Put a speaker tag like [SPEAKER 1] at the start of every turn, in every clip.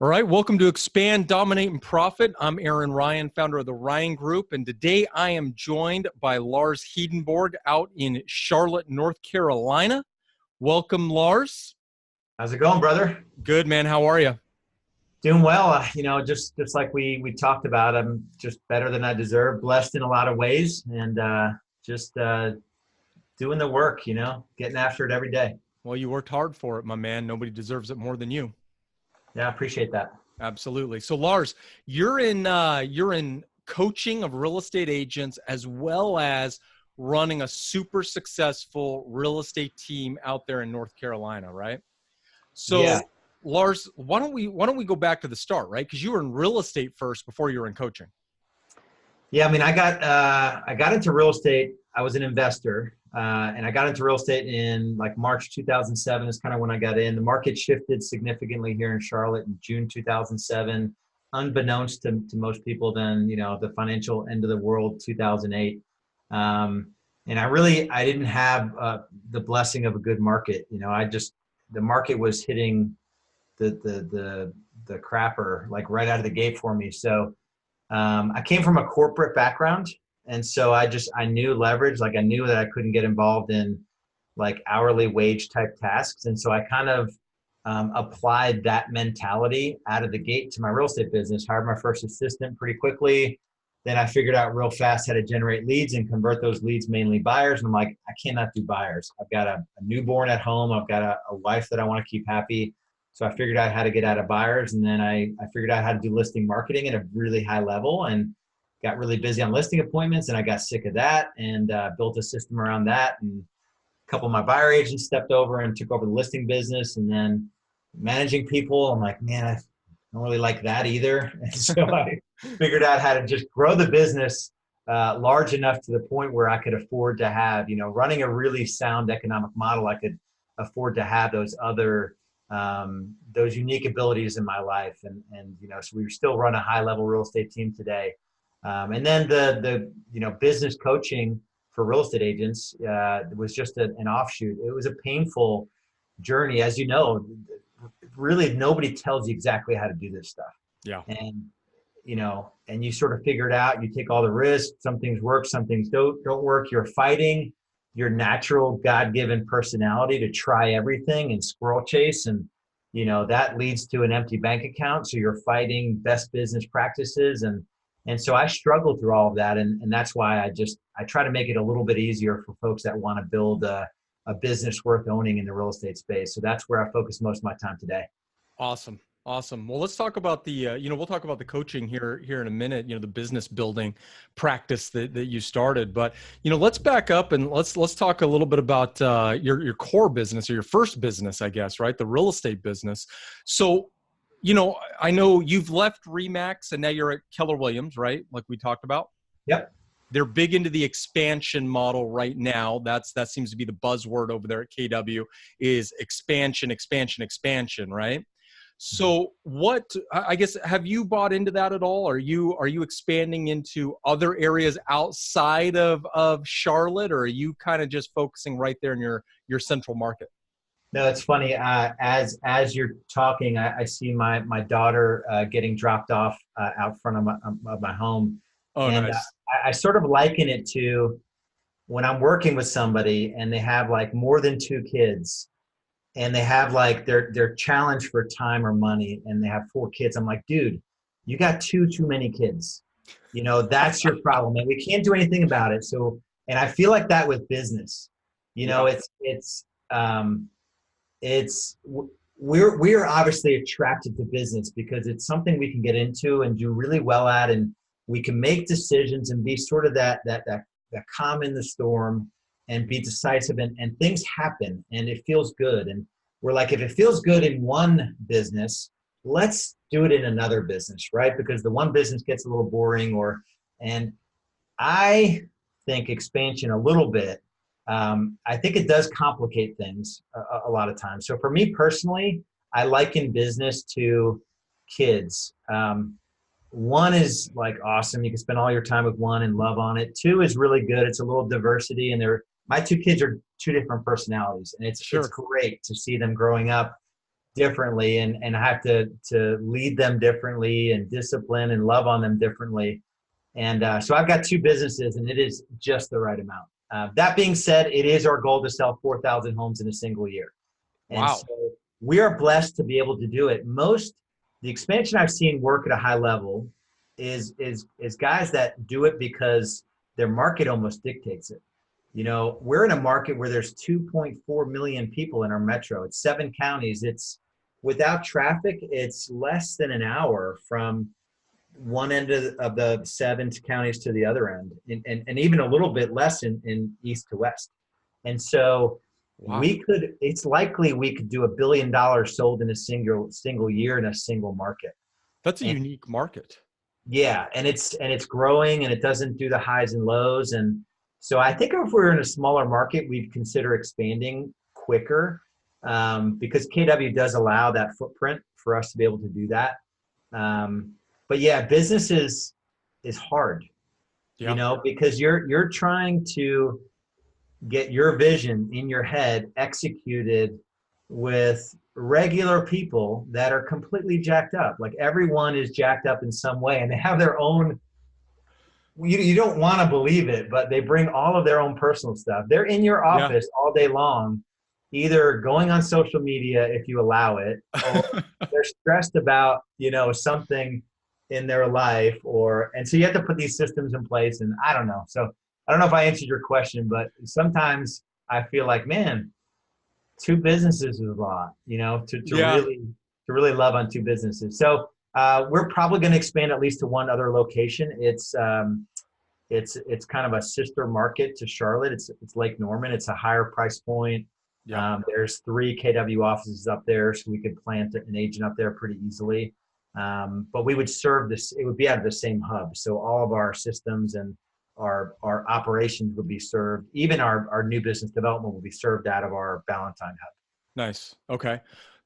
[SPEAKER 1] All right, welcome to Expand, Dominate, and Profit. I'm Aaron Ryan, founder of the Ryan Group, and today I am joined by Lars Hedenborg out in Charlotte, North Carolina. Welcome, Lars.
[SPEAKER 2] How's it going, brother?
[SPEAKER 1] Good, man. How are you?
[SPEAKER 2] Doing well. Just like we talked about, I'm just better than I deserve, blessed in a lot of ways, and just doing the work. Getting after it every day.
[SPEAKER 1] Well, you worked hard for it, my man. Nobody deserves it more than you.
[SPEAKER 2] Yeah, I appreciate that.
[SPEAKER 1] Absolutely. So, Lars, you're in coaching of real estate agents as well as running a super successful real estate team out there in North Carolina, right? So,
[SPEAKER 2] Yeah.
[SPEAKER 1] Lars, why don't we go back to the start, right? Because you were in real estate first before you were in coaching.
[SPEAKER 2] Yeah, I mean, I got into real estate. I was an investor, and I got into real estate in like March 2007 is kind of when I got in. The market shifted significantly here in Charlotte in June 2007, unbeknownst to most people. Then the financial end of the world 2008, and I didn't have the blessing of a good market. The market was hitting the crapper like right out of the gate for me. So. I came from a corporate background. And so I knew leverage, like I knew that I couldn't get involved in like hourly wage type tasks. And so I kind of applied that mentality out of the gate to my real estate business, hired my first assistant pretty quickly. Then I figured out real fast how to generate leads and convert those leads, mainly buyers. And I'm like, I cannot do buyers. I've got a newborn at home. I've got a wife that I want to keep happy. So I figured out how to get out of buyers, and then I figured out how to do listing marketing at a really high level and got really busy on listing appointments, and I got sick of that and built a system around that. And a couple of my buyer agents stepped over and took over the listing business, and then managing people. I'm like, man, I don't really like that either. And so I figured out how to just grow the business large enough to the point where I could afford to have, running a really sound economic model, I could afford to have those unique abilities in my life. And so we still run a high level real estate team today. And then the business coaching for real estate agents was just an offshoot. It was a painful journey. As you know, really nobody tells you exactly how to do this stuff.
[SPEAKER 1] Yeah.
[SPEAKER 2] And you sort of figure it out. You take all the risks. Some things work, some things don't work. You're fighting your natural God-given personality to try everything and squirrel chase. And, that leads to an empty bank account. So you're fighting best business practices. And so I struggled through all of that. And that's why I try to make it a little bit easier for folks that want to build a business worth owning in the real estate space. So that's where I focus most of my time today.
[SPEAKER 1] Awesome. Awesome. Well, let's talk about we'll talk about the coaching here in a minute, the business building practice that you started. But, let's back up and let's talk a little bit about your core business, or your first business, I guess, right? The real estate business. So, I know you've left Remax and now you're at Keller Williams, right? Like we talked about.
[SPEAKER 2] Yep.
[SPEAKER 1] They're big into the expansion model right now. That seems to be the buzzword over there at KW is expansion, right? So I guess, have you bought into that at all? Are you expanding into other areas outside of Charlotte, or are you kind of just focusing right there in your central market?
[SPEAKER 2] No, it's funny. As you're talking, I see my daughter getting dropped off out front of my home.
[SPEAKER 1] Oh,
[SPEAKER 2] and
[SPEAKER 1] nice.
[SPEAKER 2] I sort of liken it to when I'm working with somebody and they have like more than two kids, and they have like they're challenged for time or money, and they have four kids. I'm like, dude, you got too many kids. That's your problem, and we can't do anything about it. So, and I feel like that with business.
[SPEAKER 1] Yeah.
[SPEAKER 2] We're obviously attracted to business because it's something we can get into and do really well at, and we can make decisions and be sort of that calm in the storm and be decisive, and things happen and it feels good. And we're like, if it feels good in one business, let's do it in another business, right? Because the one business gets a little boring, and I think expansion a little bit. I think it does complicate things a lot of times. So for me personally, I liken business to kids. One is like awesome. You can spend all your time with one and love on it. Two is really good. It's a little diversity, and my two kids are two different personalities, and it's
[SPEAKER 1] Sure.
[SPEAKER 2] It's great to see them growing up differently, and I have to lead them differently and discipline and love on them differently. And so I've got two businesses, and it is just the right amount. That being said, it is our goal to sell 4,000 homes in a single year. And so
[SPEAKER 1] Wow.
[SPEAKER 2] we are blessed to be able to do it. The expansion I've seen work at a high level is guys that do it because their market almost dictates it. You know, we're in a market where there's 2.4 million people in our metro. It's 7 counties. It's without traffic, it's less than an hour from one end of the 7 counties to the other end, and even a little bit less in east to west. And so
[SPEAKER 1] Wow.
[SPEAKER 2] it's likely we could do $1 billion sold in a single year in a single market.
[SPEAKER 1] That's a
[SPEAKER 2] And
[SPEAKER 1] unique market.
[SPEAKER 2] yeah, and it's growing, and it doesn't do the highs and lows. And so I think if we're in a smaller market, we'd consider expanding quicker, because KW does allow that footprint for us to be able to do that. But yeah, business is hard,
[SPEAKER 1] Yeah.
[SPEAKER 2] because you're trying to get your vision in your head executed with regular people that are completely jacked up. Like everyone is jacked up in some way, and they have their own. You don't want to believe it, but they bring all of their own personal stuff. They're in your
[SPEAKER 1] Yeah.
[SPEAKER 2] office all day long, either going on social media if you allow it, or they're stressed about something in their life, and so you have to put these systems in place. And I don't know. So I don't know if I answered your question, but sometimes I feel like, man, two businesses is a lot, to
[SPEAKER 1] Yeah.
[SPEAKER 2] really love on two businesses. So we're probably going to expand at least to one other location. It's kind of a sister market to Charlotte. It's Lake Norman. It's a higher price point.
[SPEAKER 1] Yeah.
[SPEAKER 2] There's 3 KW offices up there, so we could plant an agent up there pretty easily. But we would serve this. It would be out of the same hub, so all of our systems and our operations would be served. Even our new business development will be served out of our Ballantyne hub.
[SPEAKER 1] Nice. Okay.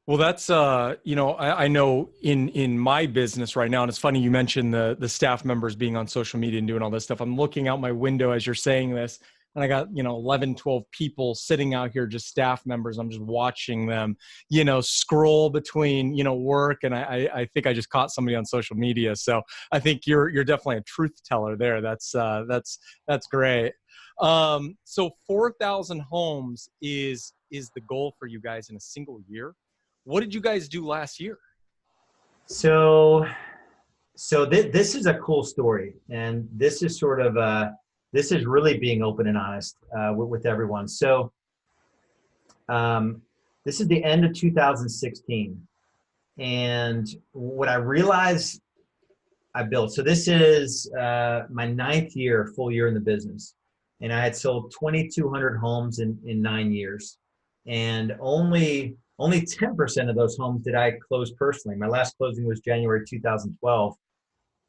[SPEAKER 1] Well, that's I know in my business right now, and it's funny you mentioned the staff members being on social media and doing all this stuff. I'm looking out my window as you're saying this, and I got 11, 12 people sitting out here, just staff members. I'm just watching them, scroll between work, and I think I just caught somebody on social media. So I think you're definitely a truth teller there. That's great. So 4,000 homes is the goal for you guys in a single year. What did you guys do last year?
[SPEAKER 2] So this is a cool story, and this is this is really being open and honest with everyone. So this is the end of 2016, and what I realized I built. So this is my 9th full year in the business, and I had sold 2,200 homes in 9 years, and only 10% of those homes did I close personally. My last closing was January 2012.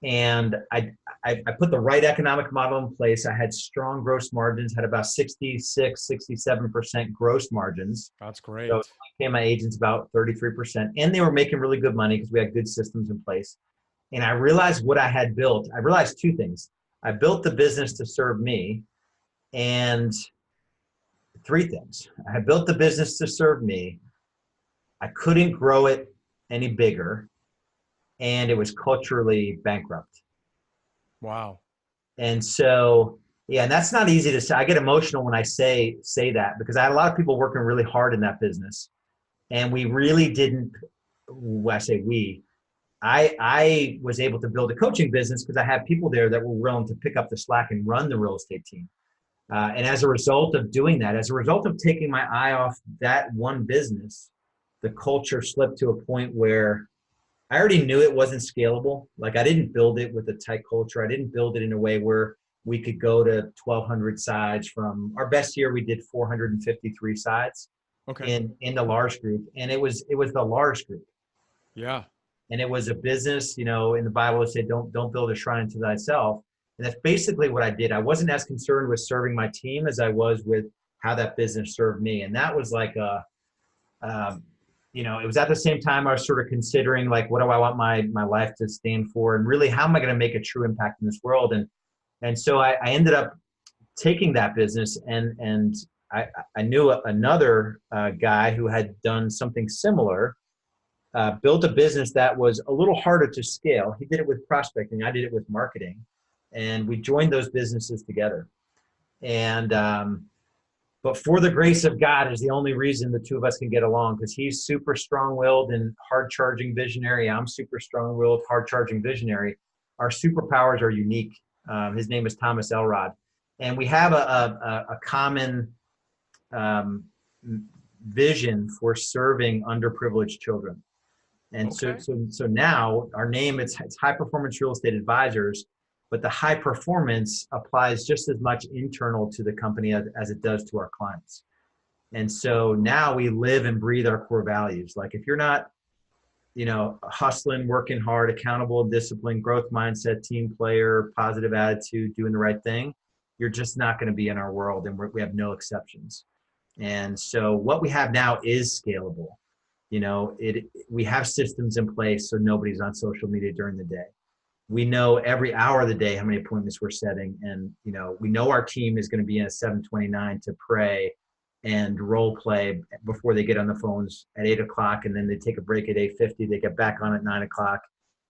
[SPEAKER 2] And I put the right economic model in place. I had strong gross margins, had about 66, 67% gross margins.
[SPEAKER 1] That's
[SPEAKER 2] So
[SPEAKER 1] great.
[SPEAKER 2] I paid my agents about 33%. And they were making really good money because we had good systems in place. And I realized what I had built. I realized two things. I built the business to serve me, and three things. I built the business to serve me. I couldn't grow it any bigger, and it was culturally bankrupt.
[SPEAKER 1] Wow.
[SPEAKER 2] And so, yeah, and that's not easy to say. I get emotional when I say that, because I had a lot of people working really hard in that business, and we really didn't. When I say we, I was able to build a coaching business because I had people there that were willing to pick up the slack and run the real estate team. And as a result of doing that, as a result of taking my eye off that one business, the culture slipped to a point where I already knew it wasn't scalable. Like, I didn't build it with a tight culture. I didn't build it in a way where we could go to 1,200 sides. From our best year, we did 453 sides
[SPEAKER 1] Okay.
[SPEAKER 2] in the Lars group. And it was the Lars group.
[SPEAKER 1] Yeah.
[SPEAKER 2] And it was a business, in the Bible it said, don't build a shrine unto thyself. And that's basically what I did. I wasn't as concerned with serving my team as I was with how that business served me. And that was like it was at the same time I was sort of considering, like, what do I want my life to stand for? And really, how am I going to make a true impact in this world? And so I ended up taking that business, and I knew another guy who had done something similar. built a business that was a little harder to scale. He did it with prospecting. I did it with marketing. And we joined those businesses together. And but for the grace of God is the only reason the two of us can get along, because he's super strong-willed and hard-charging visionary. I'm super strong-willed, hard-charging visionary. Our superpowers are unique. His name is Thomas Elrod. And we have a common vision for serving underprivileged children. And
[SPEAKER 1] Okay.
[SPEAKER 2] so now our name, it's High Performance Real Estate Advisors, but the high performance applies just as much internal to the company as it does to our clients. And so now we live and breathe our core values. Like if you're not, hustling, working hard, accountable, disciplined, growth mindset, team player, positive attitude, doing the right thing, you're just not going to be in our world. And we have no exceptions. And so what we have now is scalable. We have systems in place so nobody's on social media during the day. We know every hour of the day how many appointments we're setting. And, we know our team is going to be in at 7:29 to pray and role play before they get on the phones at 8:00. And then they take a break at 8:50. They get back on at 9:00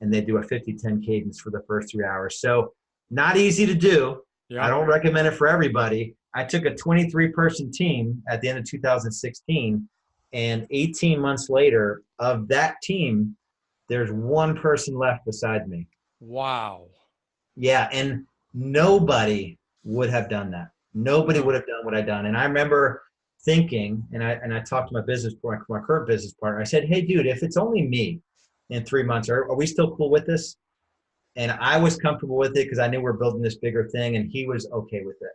[SPEAKER 2] and they do a 50-10 cadence for the first 3 hours. So not easy to do. I
[SPEAKER 1] Yeah.
[SPEAKER 2] don't recommend it for everybody. I took a 23-person team at the end of 2016, and 18 months later, of that team, there's one person left besides me.
[SPEAKER 1] Wow.
[SPEAKER 2] Yeah, and nobody would have done that. Nobody would have done what I've done. And I remember thinking, and I talked to my current business partner. I said, "Hey, dude, if it's only me in 3 months, are we still cool with this?" And I was comfortable with it because I knew we're building this bigger thing, and he was okay with it.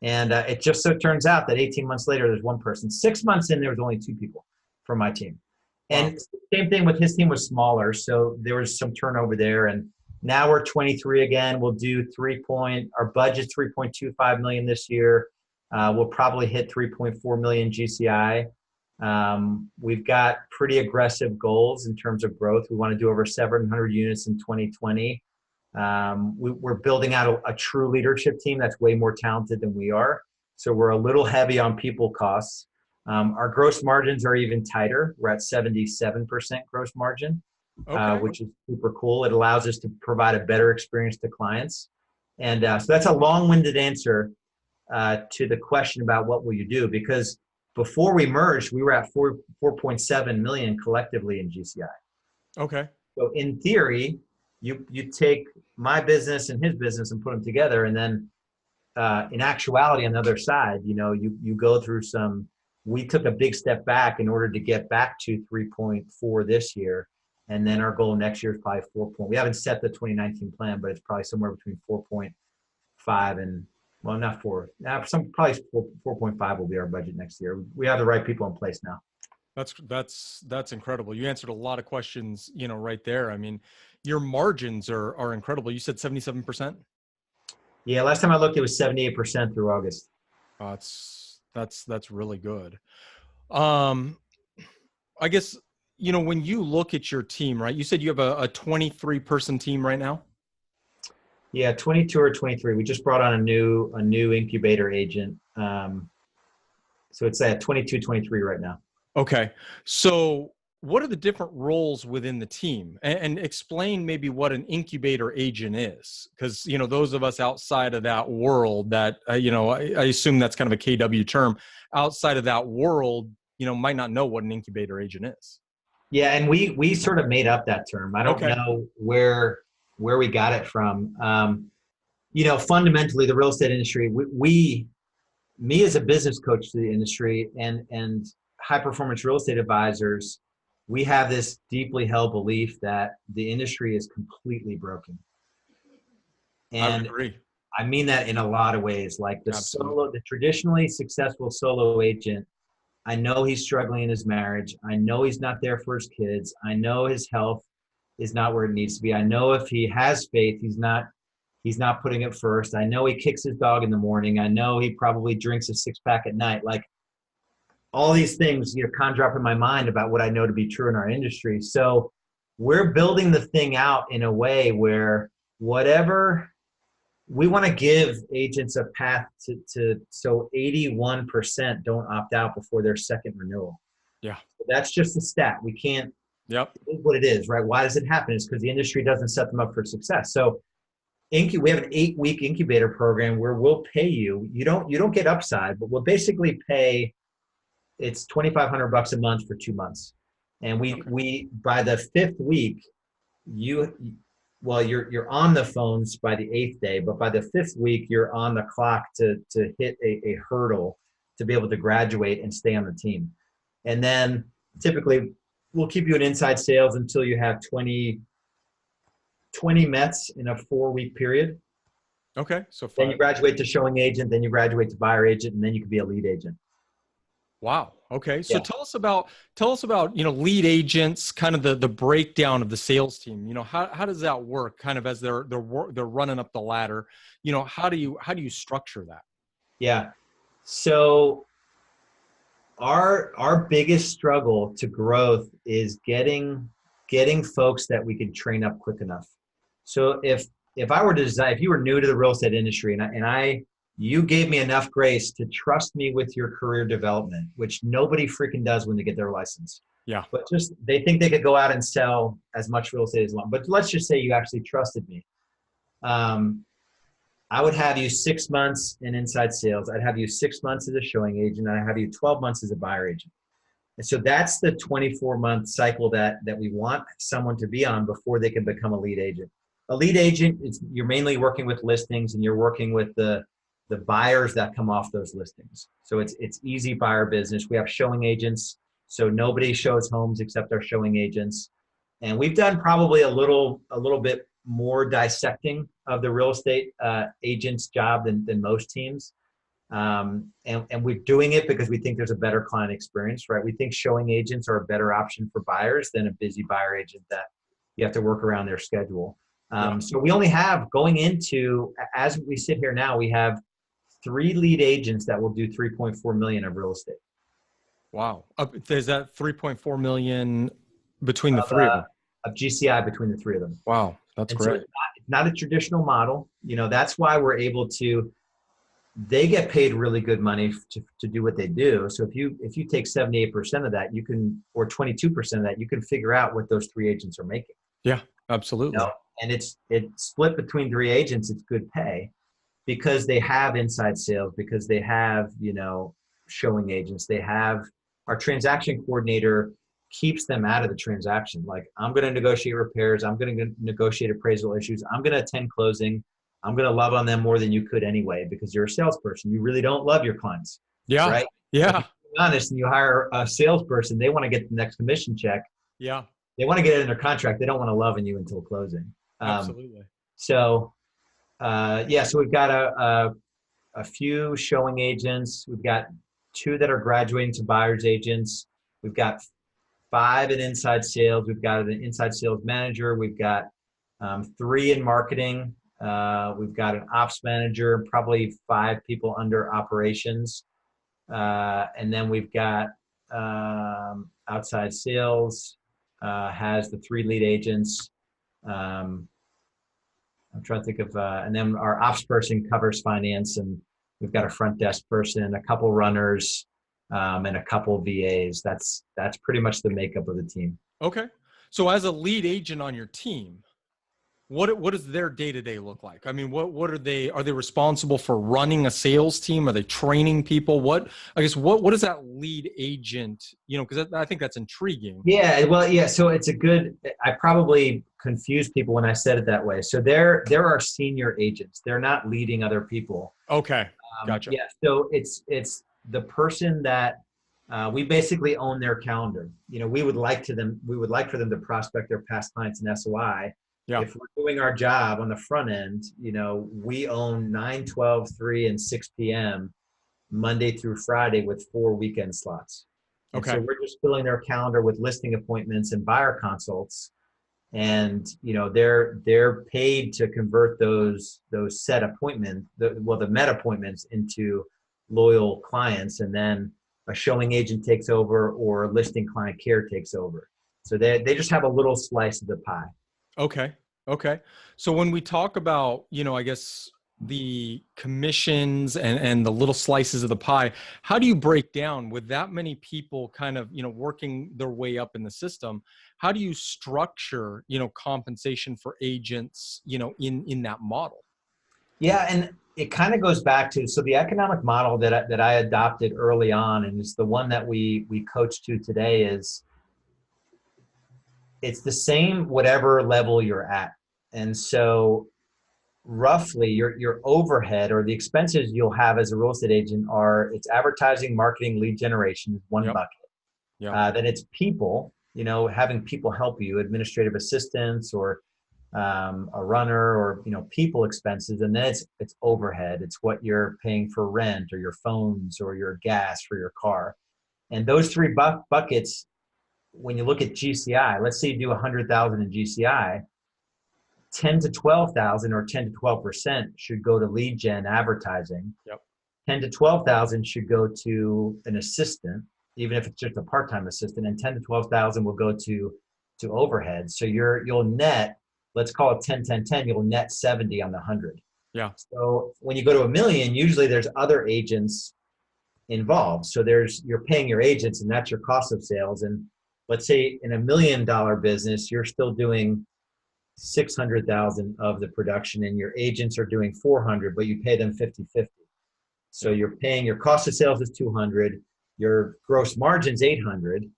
[SPEAKER 2] And it just so turns out that 18 months later, there's one person. 6 months in, there was only 2 people from my team.
[SPEAKER 1] Wow.
[SPEAKER 2] And same thing with his team was smaller, so there was some turnover there. And now we're 23 again. We'll do our budget's 3.25 million this year. We'll probably hit 3.4 million GCI. We've got pretty aggressive goals in terms of growth. We want to do over 700 units in 2020. We're building out a true leadership team that's way more talented than we are. So we're a little heavy on people costs. Our gross margins are even tighter. We're at 77% gross margin,
[SPEAKER 1] Okay.
[SPEAKER 2] which is super cool. It allows us to provide a better experience to clients. And so that's a long-winded answer to the question about what will you do, because before we merged, we were at 4.7 million collectively in GCI.
[SPEAKER 1] Okay.
[SPEAKER 2] So in theory, you take my business and his business and put them together, and then in actuality on the other side, you go through we took a big step back in order to get back to 3.4 this year, and then our goal next year is probably 4. We haven't set the 2019 plan, but it's probably somewhere between 4.5 and, well, not 4. Probably 4.5 will be our budget next year. We have the right people in place now.
[SPEAKER 1] That's incredible. You answered a lot of questions, right there. I mean, your margins are incredible. You said 77%?
[SPEAKER 2] Yeah, last time I looked, it was 78% through August.
[SPEAKER 1] That's really good. I guess, when you look at your team, right, you said you have a 23-person team right now?
[SPEAKER 2] Yeah, 22 or 23. We just brought on a new incubator agent. So it's at 22, 23 right now.
[SPEAKER 1] Okay. So what are the different roles within the team? And explain maybe what an incubator agent is. Because, those of us outside of that world that, I assume that's kind of a KW term, outside of that world, might not know what an incubator agent is.
[SPEAKER 2] Yeah, and we sort of made up that term. I don't know where we got it from. Fundamentally, the real estate industry, me as a business coach to the industry and high performance real estate advisors, we have this deeply held belief that the industry is completely broken. And
[SPEAKER 1] I would agree.
[SPEAKER 2] I mean that in a lot of ways. Like the traditionally successful solo agent, I know he's struggling in his marriage. I know he's not there for his kids. I know his health is not where it needs to be. I know if he has faith, he's not putting it first. I know he kicks his dog in the morning. I know he probably drinks a 6-pack at night. Like all these things, conjure up in my mind about what I know to be true in our industry. So we're building the thing out in a way where whatever we want to give agents a path so 81% don't opt out before their second renewal.
[SPEAKER 1] Yeah.
[SPEAKER 2] That's just a stat. We can't
[SPEAKER 1] Yep.
[SPEAKER 2] It is what it is, right? Why does it happen? It's because the industry doesn't set them up for success. So we have an 8-week incubator program where we'll pay you. You don't get upside, but we'll basically pay. It's $2,500 a month for 2 months, and
[SPEAKER 1] Okay.
[SPEAKER 2] we by the 5th week, you well you're on the phones by the 8th day, but by the 5th week you're on the clock to hit a hurdle to be able to graduate and stay on the team. And then typically we'll keep you in inside sales until you have 20 Mets in a 4-week period.
[SPEAKER 1] Okay. So
[SPEAKER 2] Then you
[SPEAKER 1] 5.
[SPEAKER 2] graduate to showing agent, then you graduate to buyer agent, and then you can be a lead agent.
[SPEAKER 1] Wow. Okay. So
[SPEAKER 2] Yeah.
[SPEAKER 1] tell us about, lead agents, kind of the breakdown of the sales team. How does that work kind of as they're running up the ladder? How do you structure that?
[SPEAKER 2] Yeah. So our biggest struggle to growth is getting folks that we can train up quick enough. So if I were to design, if you were new to the real estate industry and you gave me enough grace to trust me with your career development, which nobody freaking does when they get their license.
[SPEAKER 1] Yeah.
[SPEAKER 2] But just they think they could go out and sell as much real estate as long. But let's just say you actually trusted me. I would have you 6 months in inside sales. I'd have you 6 months as a showing agent. I'd have you 12 months as a buyer agent. And so that's the 24-month cycle that we want someone to be on before they can become a lead agent. A lead agent is you're mainly working with listings and you're working with the buyers that come off those listings. So it's easy buyer business. We have showing agents, so nobody shows homes except our showing agents. And we've done probably a little bit more dissecting of the real estate agent's job than most teams. And we're doing it because we think there's a better client experience, right? We think showing agents are a better option for buyers than a busy buyer agent that you have to work around their schedule.
[SPEAKER 1] Yeah.
[SPEAKER 2] So we only have, going into, as we sit here now, we have 3 lead agents that will do 3.4 million of real estate.
[SPEAKER 1] Wow. Is that 3.4 million between the
[SPEAKER 2] of,
[SPEAKER 1] three of
[SPEAKER 2] uh,
[SPEAKER 1] them?
[SPEAKER 2] of GCI between the 3 of them.
[SPEAKER 1] Wow. That's
[SPEAKER 2] And so
[SPEAKER 1] great.
[SPEAKER 2] it's not a traditional model. That's why we're able to, they get paid really good money to do what they do. So if you take 78% of that, you can, or 22% of that, you can figure out what those 3 agents are making.
[SPEAKER 1] Yeah, absolutely.
[SPEAKER 2] And it's split between 3 agents. It's good pay because they have inside sales, because they have, showing agents. They have our transaction coordinator keeps them out of the transaction. Like, I'm going to negotiate repairs. I'm going to negotiate appraisal issues. I'm going to attend closing. I'm going to love on them more than you could anyway, because you're a salesperson. You really don't love your clients,
[SPEAKER 1] Yeah.
[SPEAKER 2] right?
[SPEAKER 1] Yeah.
[SPEAKER 2] If you're honest and you hire a salesperson, they want to get the next commission check.
[SPEAKER 1] Yeah.
[SPEAKER 2] They want to get it in their contract. They don't want to love on you until closing.
[SPEAKER 1] Absolutely.
[SPEAKER 2] So we've got a few showing agents. We've got 2 that are graduating to buyer's agents. We've got 5 in inside sales. We've got an inside sales manager. We've got 3 in marketing. We've got an ops manager, probably 5 people under operations. And then we've got outside sales has the 3 lead agents. I'm trying to think of, and then our ops person covers finance, and we've got a front desk person, a couple runners, and a couple VAs. That's pretty much the makeup of the team.
[SPEAKER 1] Okay. So as a lead agent on your team, what does their day-to-day look like? I mean, what are they responsible for running a sales team? Are they training people? What is that lead agent, because I think that's intriguing.
[SPEAKER 2] Yeah, well, yeah. So I probably confused people when I said it that way. So there are senior agents. They're not leading other people.
[SPEAKER 1] Okay. Gotcha.
[SPEAKER 2] Yeah. So it's the person that we basically own their calendar. We would like for them to prospect their past clients in SOI.
[SPEAKER 1] Yeah.
[SPEAKER 2] If we're doing our job on the front end, we own 9, 12, 3, and 6 p.m. Monday through Friday with 4 weekend slots. And
[SPEAKER 1] Okay.
[SPEAKER 2] so we're just filling their calendar with listing appointments and buyer consults. And, they're paid to convert those set appointments, the met appointments into loyal clients. And then a showing agent takes over or a listing client care takes over. So they just have a little slice of the pie.
[SPEAKER 1] Okay. Okay. So when we talk about, I guess the commissions and the little slices of the pie, how do you break down with that many people kind of, working their way up in the system? how do you structure, compensation for agents, in that model?
[SPEAKER 2] Yeah, and it kind of goes back to, so the economic model that I adopted early on, and is the one that we coach to today, is it's the same whatever level you're at. And so roughly your overhead or the expenses you'll have as a real estate agent are, it's advertising, marketing, lead generation is one
[SPEAKER 1] Yep.
[SPEAKER 2] bucket.
[SPEAKER 1] Yep.
[SPEAKER 2] Then it's people, having people help you, administrative assistants, or a runner, or people expenses. And then it's overhead. It's what you're paying for rent, or your phones, or your gas for your car. And those three buckets, when you look at GCI, let's say you do 100,000 in GCI, 10 to 12,000 or 10 to 12% should go to lead gen advertising.
[SPEAKER 1] Yep.
[SPEAKER 2] 10 to 12,000 should go to an assistant, even if it's just a part-time assistant, and 10 to 12,000 will go to overhead. So you'll net, let's call it 10, 10, 10, you'll net 70 on the 100.
[SPEAKER 1] Yeah.
[SPEAKER 2] So when you go to a million, usually there's other agents involved. So you're paying your agents, and that's your cost of sales. And let's say in $1 million business, you're still doing 600,000 of the production, and your agents are doing 400, but you pay them 50-50. So you're paying, your cost of sales is 200, your gross margin's 800,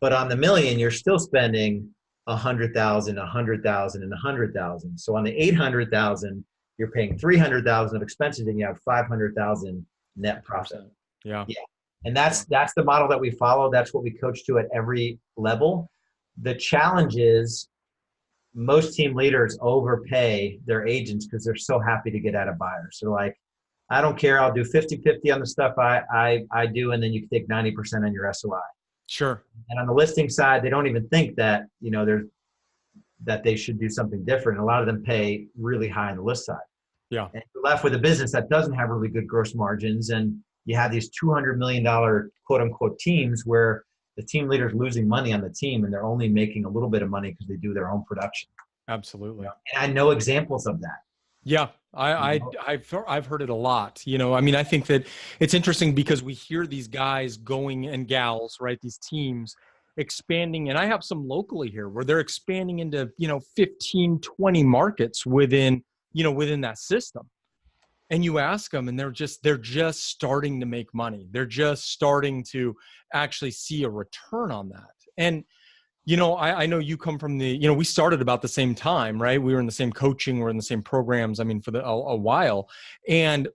[SPEAKER 2] but on the million, you're still spending 100,000, 100,000, and 100,000. So on the 800,000, you're paying 300,000 of expenses, and you have 500,000 net profit.
[SPEAKER 1] Yeah.
[SPEAKER 2] And that's the model that we follow. That's what we coach to at every level. The challenge is most team leaders overpay their agents because they're so happy to get out of buyers. So like, I don't care, I'll do 50-50 on the stuff I do, and then you can take 90% on your SOI.
[SPEAKER 1] Sure.
[SPEAKER 2] And on the listing side, they don't even think that, that they should do something different. A lot of them pay really high on the list side.
[SPEAKER 1] Yeah.
[SPEAKER 2] And you're left with a business that doesn't have really good gross margins, and you have these $200 million quote unquote teams where the team leader's losing money on the team, and they're only making a little bit of money because they do their own production.
[SPEAKER 1] Absolutely.
[SPEAKER 2] And I know examples of that.
[SPEAKER 1] Yeah, I've heard it a lot. I think that it's interesting because we hear these guys going, and gals, right? These teams expanding, and I have some locally here where they're expanding into 15, 20 markets within that system. And you ask them, and they're just starting to make money. They're just starting to actually see a return on that. And I know you come from we started about the same time, right? We were in the same coaching, we're in the same programs. I mean, for a while. And,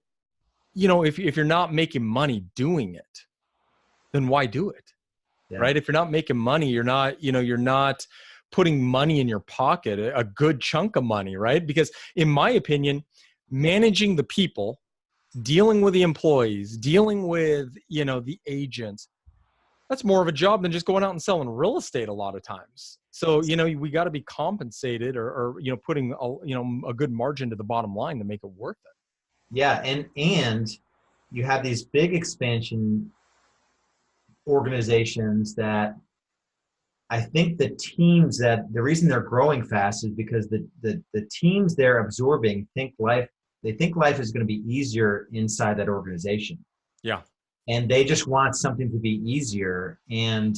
[SPEAKER 1] if you're not making money doing it, then why do it? Yeah. Right? If you're not making money, you're not putting money in your pocket, a good chunk of money, right? Because in my opinion, managing the people, dealing with the employees, dealing with, the agents, that's more of a job than just going out and selling real estate a lot of times. So, we got to be compensated or putting a good margin to the bottom line to make it worth it.
[SPEAKER 2] Yeah. And you have these big expansion organizations that I think the reason they're growing fast is because the teams they're absorbing think life is going to be easier inside that organization.
[SPEAKER 1] Yeah.
[SPEAKER 2] And they just want something to be easier. And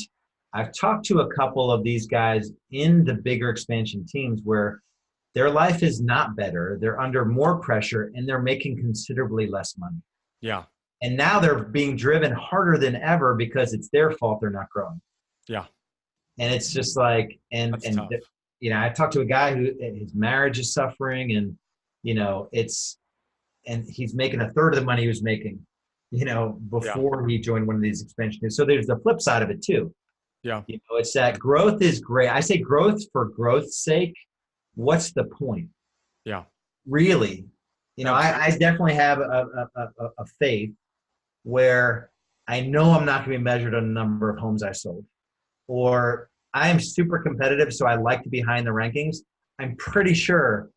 [SPEAKER 2] I've talked to a couple of these guys in the bigger expansion teams where their life is not better. They're under more pressure, and they're making considerably less money.
[SPEAKER 1] Yeah.
[SPEAKER 2] And now they're being driven harder than ever because it's their fault they're not growing.
[SPEAKER 1] Yeah.
[SPEAKER 2] And it's just like,
[SPEAKER 1] That's tough.
[SPEAKER 2] I talked to a guy who his marriage is suffering, and, and he's making a third of the money he was making, before he joined one of these expansion teams. So there's the flip side of it too.
[SPEAKER 1] Yeah.
[SPEAKER 2] It's that growth is great. I say growth for growth's sake. What's the point?
[SPEAKER 1] Yeah.
[SPEAKER 2] Really? I definitely have a faith where I know I'm not going to be measured on the number of homes I sold, or I'm super competitive, so I like to be high in the rankings. I'm pretty sure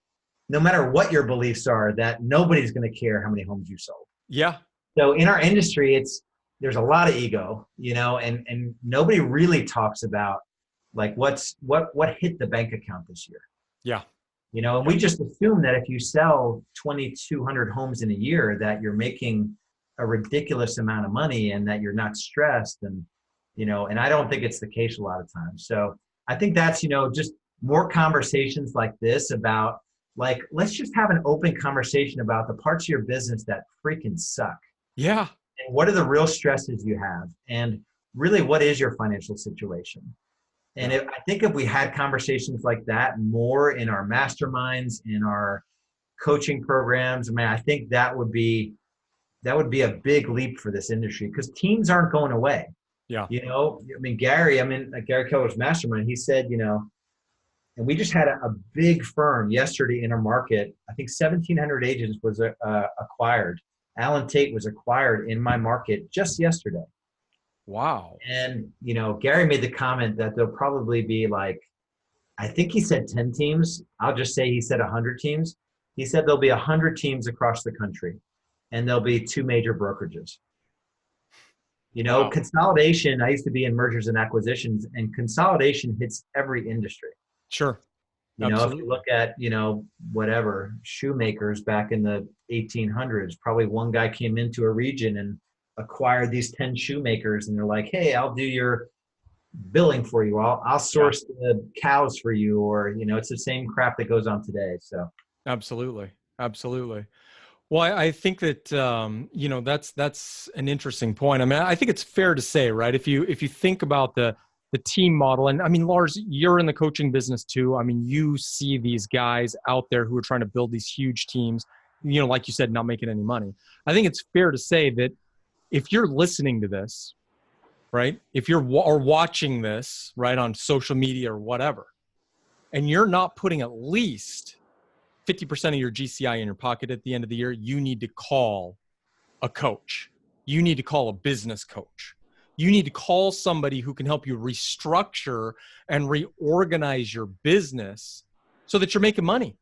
[SPEAKER 2] no matter what your beliefs are, that nobody's going to care how many homes you sold.
[SPEAKER 1] Yeah.
[SPEAKER 2] So in our industry, there's a lot of ego, and nobody really talks about like what hit the bank account this year.
[SPEAKER 1] Yeah.
[SPEAKER 2] And we just assume that if you sell 2,200 homes in a year, that you're making a ridiculous amount of money and that you're not stressed. And, and I don't think it's the case a lot of times. So I think that's, just more conversations like this about, like, let's just have an open conversation about the parts of your business that freaking suck.
[SPEAKER 1] Yeah.
[SPEAKER 2] And what are the real stresses you have? And really, what is your financial situation? And
[SPEAKER 1] Yeah.
[SPEAKER 2] I think if we had conversations like that more in our masterminds, in our coaching programs, I mean, I think that would be a big leap for this industry, because teams aren't going away.
[SPEAKER 1] Yeah.
[SPEAKER 2] I mean, Gary Keller's mastermind, he said, and we just had a big firm yesterday in our market. I think 1,700 agents was acquired. Alan Tate was acquired in my market just yesterday.
[SPEAKER 1] Wow.
[SPEAKER 2] And, Gary made the comment that there'll probably be, like, I think he said 10 teams. I'll just say he said 100 teams. He said there'll be 100 teams across the country, and there'll be two major brokerages.
[SPEAKER 1] Wow.
[SPEAKER 2] Consolidation, I used to be in mergers and acquisitions, and consolidation hits every industry.
[SPEAKER 1] Sure.
[SPEAKER 2] If you
[SPEAKER 1] Absolutely.
[SPEAKER 2] look at, whatever, shoemakers back in the 1800s, probably one guy came into a region and acquired these 10 shoemakers, and they're like, hey, I'll do your billing for you. I'll
[SPEAKER 1] Yeah.
[SPEAKER 2] source the cows for you. Or, it's the same crap that goes on today. So,
[SPEAKER 1] Absolutely. Absolutely. Well, I think that that's an interesting point. I mean, I think it's fair to say, right? If you think about the team model, and I mean, Lars, you're in the coaching business too. I mean, you see these guys out there who are trying to build these huge teams. Like you said, not making any money. I think it's fair to say that if you're listening to this, right? If you're or watching this, right, on social media or whatever, and you're not putting at least 50% of your GCI in your pocket at the end of the year, you need to call a coach. You need to call a business coach. You need to call somebody who can help you restructure and reorganize your business so that you're making money.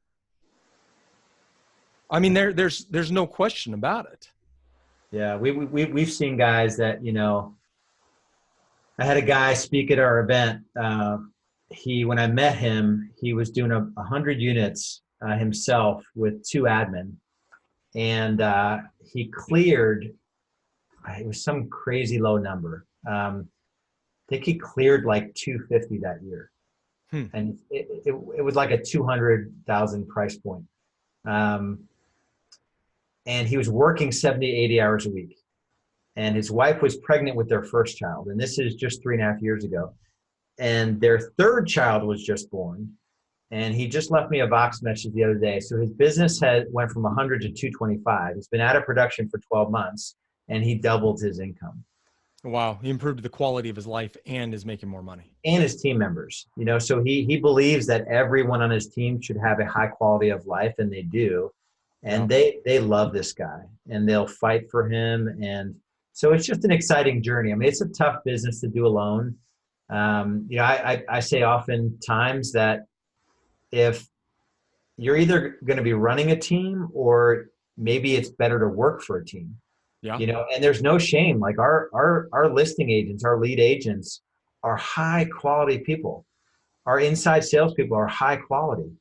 [SPEAKER 1] I mean, there's no question about it.
[SPEAKER 2] yeah, we've seen guys that, I had a guy speak at our event. When I met him, he was doing 100 units himself with two admin, and he cleared. It was some crazy low number. I think he cleared like 250 that year,
[SPEAKER 1] Hmm.
[SPEAKER 2] and it was like a 200,000 price point. Um, and he was working 70, 80 hours a week. And his wife was pregnant with their first child, and this is just 3.5 years ago. And their third child was just born, and he just left me a Vox message the other day. So his business went from 100 to 225. It's been out of production for 12 months, and he doubled his income.
[SPEAKER 1] Wow. He improved the quality of his life and is making more money.
[SPEAKER 2] And his team members, so he believes that everyone on his team should have a high quality of life, and they do.
[SPEAKER 1] Yeah.
[SPEAKER 2] And they love this guy, and they'll fight for him. And so it's just an exciting journey. I mean, it's a tough business to do alone. I say oftentimes that if you're either going to be running a team, or maybe it's better to work for a team,
[SPEAKER 1] Yeah.
[SPEAKER 2] and there's no shame. Like our listing agents, our lead agents are high quality people. Our inside salespeople are high quality.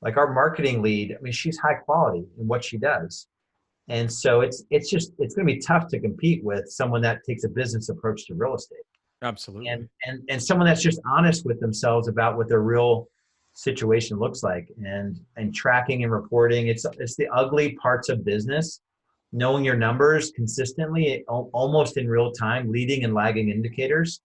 [SPEAKER 2] Like our marketing lead, I mean, she's high quality in what she does. And so it's going to be tough to compete with someone that takes a business approach to real estate.
[SPEAKER 1] Absolutely.
[SPEAKER 2] And someone that's just honest with themselves about what their real situation looks like, and tracking and reporting. It's the ugly parts of business, knowing your numbers consistently, almost in real time, leading and lagging indicators.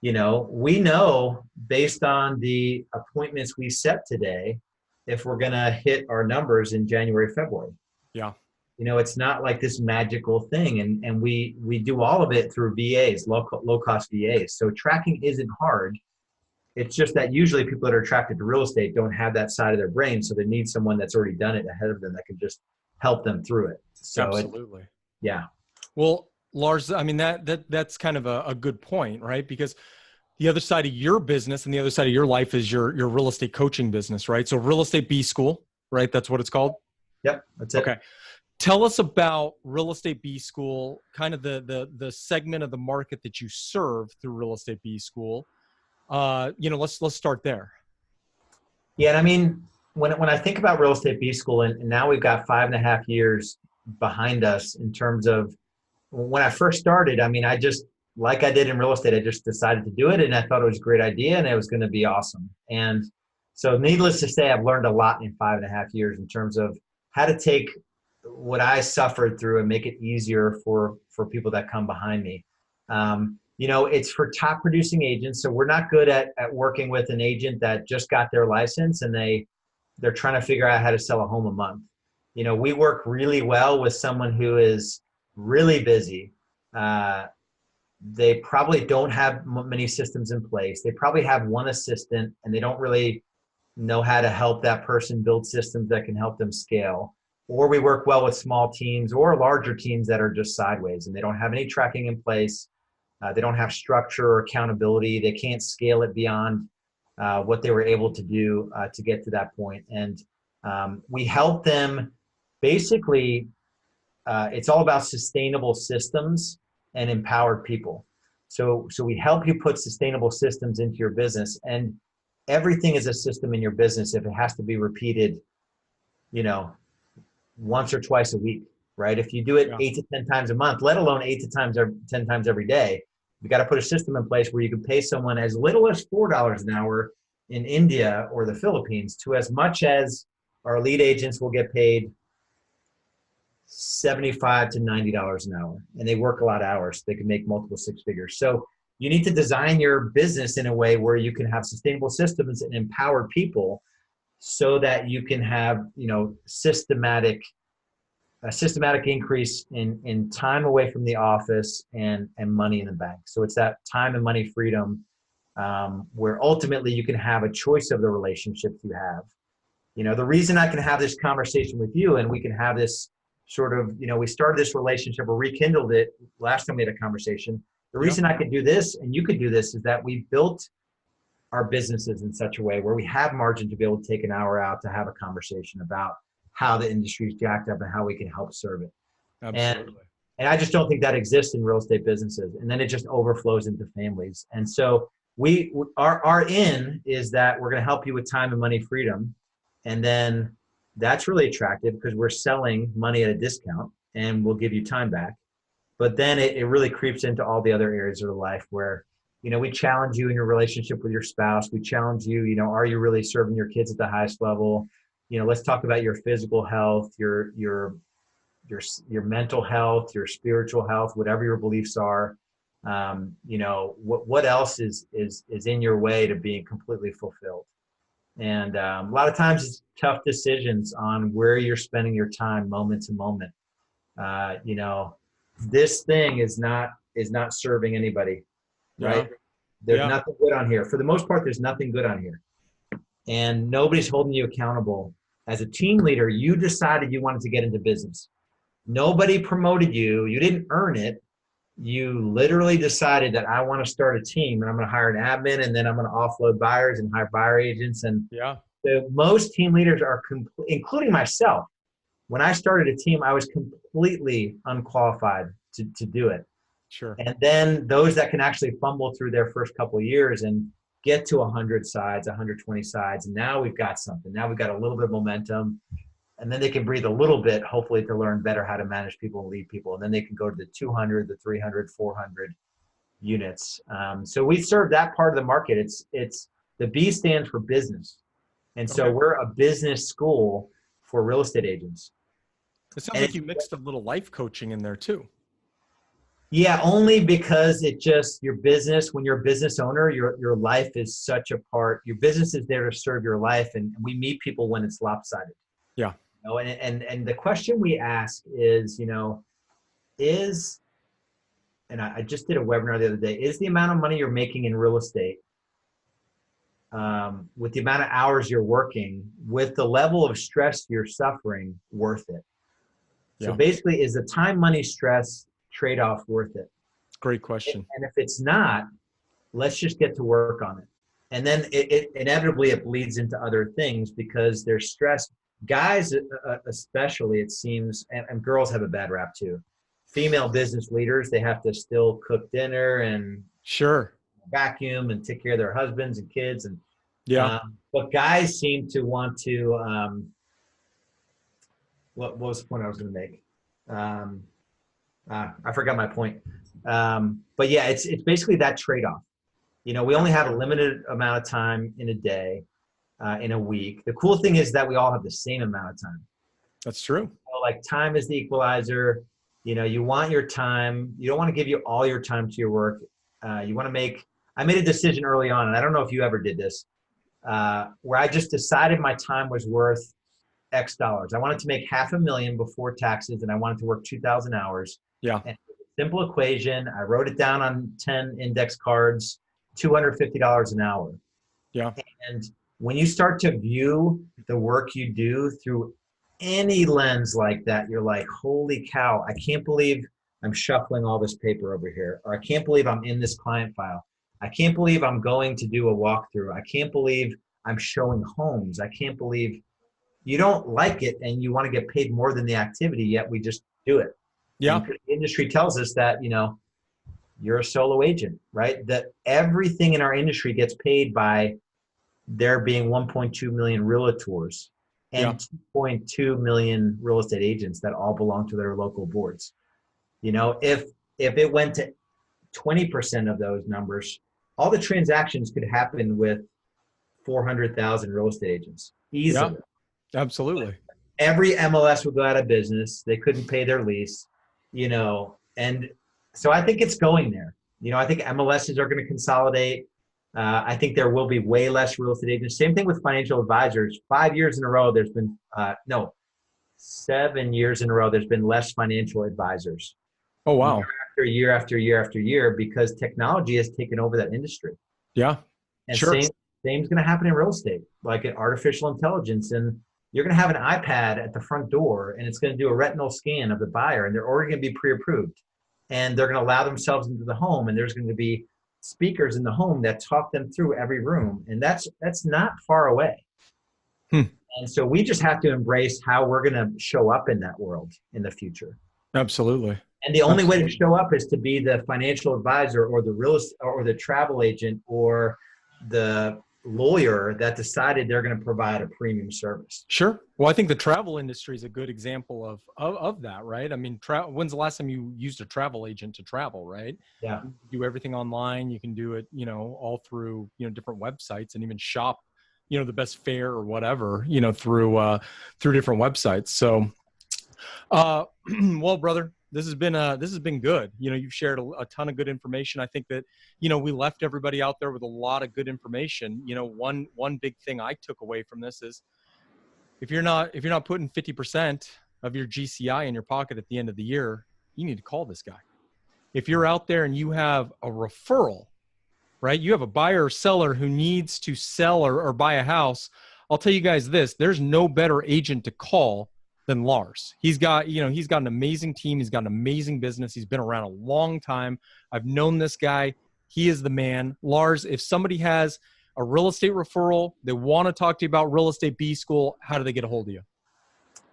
[SPEAKER 2] We know based on the appointments we set today, if we're going to hit our numbers in January, February.
[SPEAKER 1] Yeah.
[SPEAKER 2] It's not like this magical thing. And we do all of it through VAs, low cost VAs. So tracking isn't hard. It's just that usually people that are attracted to real estate don't have that side of their brain. So they need someone that's already done it ahead of them that can just help them through it. So
[SPEAKER 1] Absolutely.
[SPEAKER 2] yeah.
[SPEAKER 1] Well, Lars, I mean, that's kind of a good point, right? Because the other side of your business and the other side of your life is your real estate coaching business, right? So Real Estate B School, right? That's what it's called?
[SPEAKER 2] Yep, that's it.
[SPEAKER 1] Okay. Tell us about Real Estate B School, kind of the segment of the market that you serve through Real Estate B School. Let's start there.
[SPEAKER 2] Yeah, and I mean, when I think about Real Estate B School, and now we've got 5.5 years behind us in terms of when I first started. I mean, like I did in real estate, I just decided to do it, and I thought it was a great idea, and it was going to be awesome. And so, needless to say, I've learned a lot in 5.5 years in terms of how to take what I suffered through and make it easier for people that come behind me. It's for top producing agents. So we're not good at working with an agent that just got their license and they're trying to figure out how to sell a home a month. We work really well with someone who is really busy. They probably don't have many systems in place. They probably have one assistant and they don't really know how to help that person build systems that can help them scale. Or we work well with small teams or larger teams that are just sideways and they don't have any tracking in place. They don't have structure or accountability. They can't scale it beyond what they were able to do to get to that point. And we help them basically, it's all about sustainable systems and empowered people. So we help you put sustainable systems into your business, and everything is a system in your business if it has to be repeated, once or twice a week, right? If you do it 8 to 10 times a month, let alone 10 times every day, you got to put a system in place where you can pay someone as little as $4 an hour in India or the Philippines to as much as our lead agents will get paid $75 to $90 an hour. And they work a lot of hours. So they can make multiple six figures. So you need to design your business in a way where you can have sustainable systems and empower people so that you can have, a systematic increase in time away from the office and money in the bank. So it's that time and money freedom where ultimately you can have a choice of the relationships you have. The reason I can have this conversation with you and we can have this sort of, we started this relationship or rekindled it last time we had a conversation. The reason I could do this and you could do this is that we built our businesses in such a way where we have margin to be able to take an hour out to have a conversation about how the industry is jacked up and how we can help serve it. Absolutely. And I just don't think that exists in real estate businesses. And then it just overflows into families. And so our in is that we're going to help you with time and money freedom. And then that's really attractive because we're selling money at a discount and we'll give you time back. But then it really creeps into all the other areas of life where, we challenge you in your relationship with your spouse. We challenge you, are you really serving your kids at the highest level? Let's talk about your physical health, your mental health, your spiritual health, whatever your beliefs are. What else is in your way to being completely fulfilled? And a lot of times it's tough decisions on where you're spending your time moment to moment. This thing is not serving anybody, right? There's nothing good on here. For the most part, there's nothing good on here. And nobody's holding you accountable. As a team leader, you decided you wanted to get into business. Nobody promoted you. You didn't earn it. You literally decided that I want to start a team and I'm going to hire an admin and then I'm going to offload buyers and hire buyer agents. And so most team leaders are, including myself, when I started a team, I was completely unqualified to do it. Sure. And then those that can actually fumble through their first couple of years and get to 100 sides, 120 sides. And now we've got something. Now we've got a little bit of momentum. And then they can breathe a little bit, hopefully, to learn better how to manage people and lead people. And then they can go to the 200, the 300, 400 units. So we serve that part of the market. It's the B stands for business. And so we're a business school for real estate agents.
[SPEAKER 1] It sounds like you mixed a little life coaching in there too.
[SPEAKER 2] Yeah, only because it just, your business, when you're a business owner, your life is such a part. Your business is there to serve your life. And we meet people when it's lopsided.
[SPEAKER 1] Yeah.
[SPEAKER 2] And the question we ask is, and I just did a webinar the other day, is the amount of money you're making in real estate, with the amount of hours you're working, with the level of stress you're suffering, worth it? So basically, is the time, money, stress trade-off worth it?
[SPEAKER 1] Great question.
[SPEAKER 2] And if it's not, let's just get to work on it. And then it inevitably it bleeds into other things because there's stress. Guys, especially, it seems, and girls have a bad rap too. Female business leaders, they have to still cook dinner and vacuum and take care of their husbands and kids. And but guys seem to want to. What was the point I was going to make? I forgot my point. But yeah, it's basically that trade-off. You know, we only have a limited amount of time in a day, in a week. The cool thing is that we all have the same amount of time.
[SPEAKER 1] That's true.
[SPEAKER 2] So, like, time is the equalizer. You know, you want your time. You don't want to give you all your time to your work. You want to make. I made a decision early on, and I don't know if you ever did this, where I just decided my time was worth X dollars. I wanted to make 500,000 before taxes, and I wanted to work 2,000 hours.
[SPEAKER 1] Yeah.
[SPEAKER 2] And simple equation. I wrote it down on 10 index cards, $250 an hour.
[SPEAKER 1] Yeah.
[SPEAKER 2] And when you start to view the work you do through any lens like that, you're like, holy cow, I can't believe I'm shuffling all this paper over here. Or I can't believe I'm in this client file. I can't believe I'm going to do a walkthrough. I can't believe I'm showing homes. I can't believe you don't like it and you want to get paid more than the activity, yet we just do it.
[SPEAKER 1] Yeah.
[SPEAKER 2] And the industry tells us that, you know, you're a solo agent, right? That everything in our industry gets paid by there being 1.2 million realtors
[SPEAKER 1] Yeah.
[SPEAKER 2] and 2.2 million real estate agents that all belong to their local boards. You know, if it went to 20% of those numbers, all the transactions could happen with 400,000 real estate agents
[SPEAKER 1] Yeah.
[SPEAKER 2] easily.
[SPEAKER 1] Absolutely.
[SPEAKER 2] Every MLS would go out of business. They couldn't pay their lease, you know, and so I think it's going there. You know, I think MLSs are going to consolidate. I think there will be way less real estate agents. Same thing with financial advisors. 5 years in a row, there's been, no, 7 years in a row, there's been less financial advisors.
[SPEAKER 1] Oh,
[SPEAKER 2] Year
[SPEAKER 1] wow.
[SPEAKER 2] after year after year after year, because technology has taken over that industry.
[SPEAKER 1] Yeah.
[SPEAKER 2] And
[SPEAKER 1] Sure.
[SPEAKER 2] same's going to happen in real estate, like in artificial intelligence. And you're going to have an iPad at the front door, and it's going to do a retinal scan of the buyer, and they're already going to be pre-approved. And they're going to allow themselves into the home, and there's going to be speakers in the home that talk them through every room. And that's not far away.
[SPEAKER 1] Hmm.
[SPEAKER 2] And so we just have to embrace how we're going to show up in that world in the future.
[SPEAKER 1] Absolutely.
[SPEAKER 2] And the only way to
[SPEAKER 1] Absolutely.
[SPEAKER 2] show up is to be the financial advisor or the real estate or the travel agent or the lawyer that decided they're going to provide a premium service.
[SPEAKER 1] Sure. Well, I think the travel industry is a good example of that, right? I mean, when's the last time you used a travel agent to travel, right?
[SPEAKER 2] Yeah.
[SPEAKER 1] You can do everything online. You can do it, you know, all through, you know, different websites, and even shop, you know, the best fare or whatever, you know, through different websites. So, well, brother, this has been good. You know, you've shared a ton of good information. I think that, you know, we left everybody out there with a lot of good information. You know, one big thing I took away from this is if you're not putting 50% of your GCI in your pocket at the end of the year, you need to call this guy. If you're out there and you have a referral, right? You have a buyer or seller who needs to sell or buy a house. I'll tell you guys this, there's no better agent to call than Lars. He's got an amazing team. He's got an amazing business. He's been around a long time. I've known this guy. He is the man. Lars, if somebody has a real estate referral, they want to talk to you about real estate B school, how do they get a hold of you?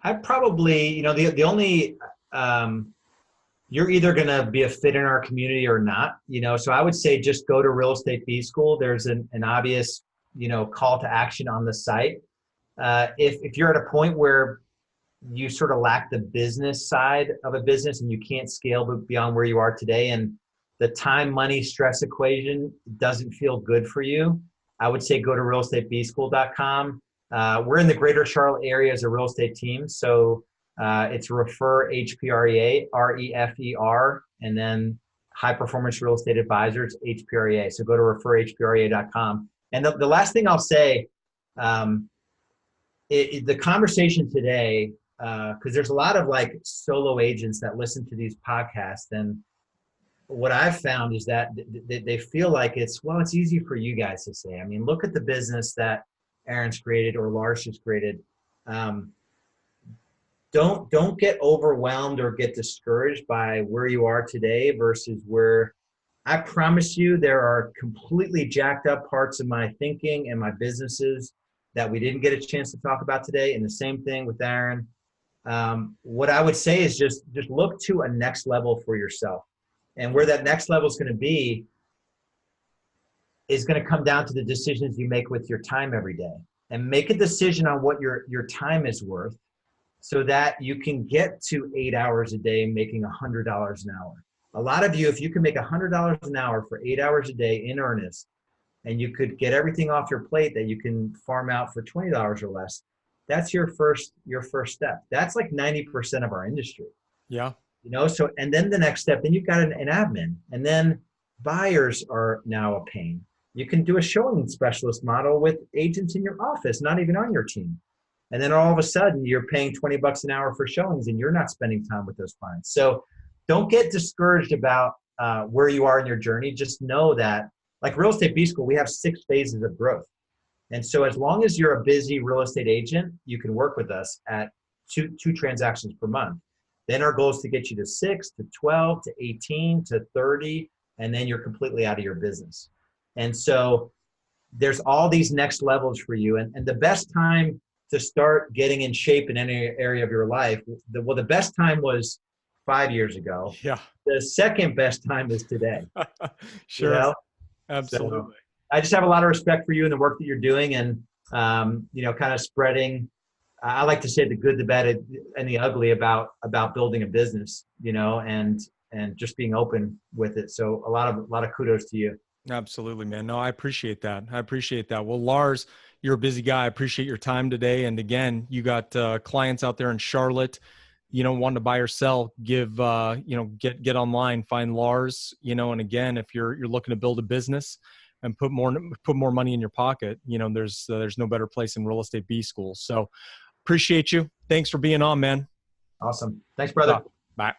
[SPEAKER 2] I probably, you know, the only, you're either going to be a fit in our community or not, you know, so I would say just go to Real Estate B School. There's an obvious, you know, call to action on the site. If you're at a point where you sort of lack the business side of a business and you can't scale beyond where you are today, and the time, money, stress equation doesn't feel good for you, I would say go to realestatebschool.com. We're in the greater Charlotte area as a real estate team. So it's refer HPREA, REFER, and then high performance real estate advisors, HPREA. So go to referhprea.com. And the last thing I'll say, the conversation today, because there's a lot of like solo agents that listen to these podcasts, and what I've found is that they feel like it's easy for you guys to say. I mean, look at the business that Aaron's created or Lars has created. Don't get overwhelmed or get discouraged by where you are today versus where. I promise you there are completely jacked up parts of my thinking and my businesses that we didn't get a chance to talk about today. And the same thing with Aaron. What I would say is just look to a next level for yourself. And where that next level is going to be is going to come down to the decisions you make with your time every day. And make a decision on what your time is worth so that you can get to 8 hours a day making $100 an hour. A lot of you, if you can make $100 an hour for 8 hours a day in earnest, and you could get everything off your plate that you can farm out for $20 or less, that's your first step. That's like 90% of our industry.
[SPEAKER 1] Yeah.
[SPEAKER 2] So, and then the next step, then you've got an admin, and then buyers are now a pain. You can do a showing specialist model with agents in your office, not even on your team. And then all of a sudden you're paying $20 an hour for showings and you're not spending time with those clients. So don't get discouraged about where you are in your journey. Just know that, like Real Estate B School, we have 6 phases of growth. And so as long as you're a busy real estate agent, you can work with us at two transactions per month. Then our goal is to get you to 6 to 12 to 18 to 30, and then you're completely out of your business. And so there's all these next levels for you. And the best time to start getting in shape in any area of your life, the best time was 5 years ago.
[SPEAKER 1] Yeah.
[SPEAKER 2] The second best time is today.
[SPEAKER 1] Sure. Absolutely.
[SPEAKER 2] So I just have a lot of respect for you and the work that you're doing, and kind of spreading. I like to say the good, the bad, and the ugly about building a business, and just being open with it. So a lot of kudos to you.
[SPEAKER 1] Absolutely, man. No, I appreciate that. Well, Lars, you're a busy guy. I appreciate your time today. And again, you got clients out there in Charlotte, wanting to buy or sell, get online, find Lars, and again, if you're looking to build a business and put more money in your pocket, there's no better place than Real Estate B School. So appreciate you. Thanks for being on, man.
[SPEAKER 2] Awesome. Thanks, brother.
[SPEAKER 1] Bye.